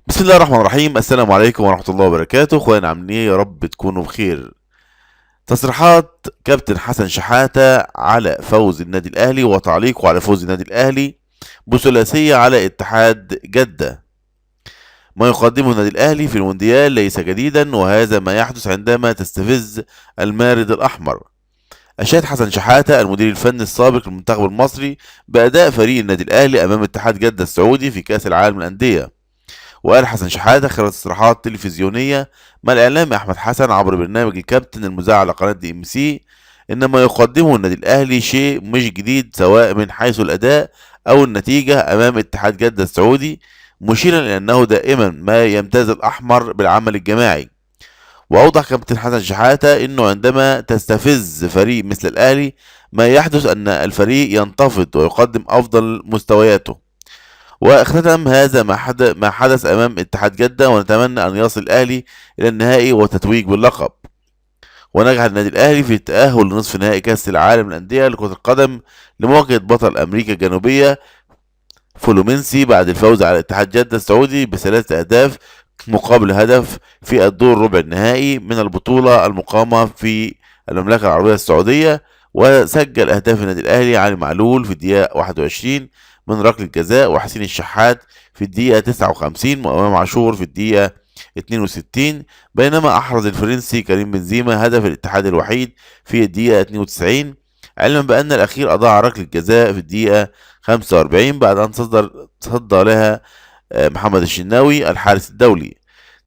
بسم الله الرحمن الرحيم. السلام عليكم ورحمة الله وبركاته. اخوانا عاملين ايه؟ يا رب تكونوا بخير. تصريحات كابتن حسن شحاتة على فوز النادي الاهلي وتعليقه على فوز النادي الاهلي بثلاثية على اتحاد جدة. ما يقدمه النادي الاهلي في المونديال ليس جديدا، وهذا ما يحدث عندما تستفز المارد الاحمر. أشاد حسن شحاتة المدير الفني السابق للمنتخب المصري بأداء فريق النادي الأهلي أمام اتحاد جدة السعودي في كأس العالم للأندية. وقال حسن شحاتة خلال تصريحات تلفزيونية مع الإعلامي أحمد حسن عبر برنامج الكابتن المذاع على قناة دي ام سي إن ما يقدمه النادي الأهلي شيء مش جديد سواء من حيث الأداء أو النتيجة أمام اتحاد جدة السعودي، مشيرا إلى أنه دائما ما يمتاز الأحمر بالعمل الجماعي. وأوضح كابتن حسن شحاتة أنه عندما تستفز فريق مثل الأهلي ما يحدث أن الفريق ينتفض ويقدم أفضل مستوياته. واختتم هذا ما حدث أمام اتحاد جدة، ونتمنى أن يصل الأهلي إلى النهائي والتتويج باللقب. ونجح النادي الأهلي في التأهل لنصف نهائي كأس العالم للأندية لكرة القدم لمواجهة بطل أمريكا الجنوبية فلومينسي بعد الفوز على اتحاد جدة السعودي بثلاثة أهداف مقابل هدف في الدور ربع النهائي من البطولة المقامة في المملكة العربية السعودية. وسجل أهداف النادي الأهلي علي معلول في الدقيقة 21 من ركلة جزاء، وحسين الشحات في الدقيقة 59، وإمام عاشور في الدقيقة 62، بينما أحرز الفرنسي كريم بنزيما هدف الاتحاد الوحيد في الدقيقة 92، علما بأن الأخير أضاع ركلة جزاء في الدقيقة 45 بعد أن صدى لها محمد الشناوي الحارس الدولي.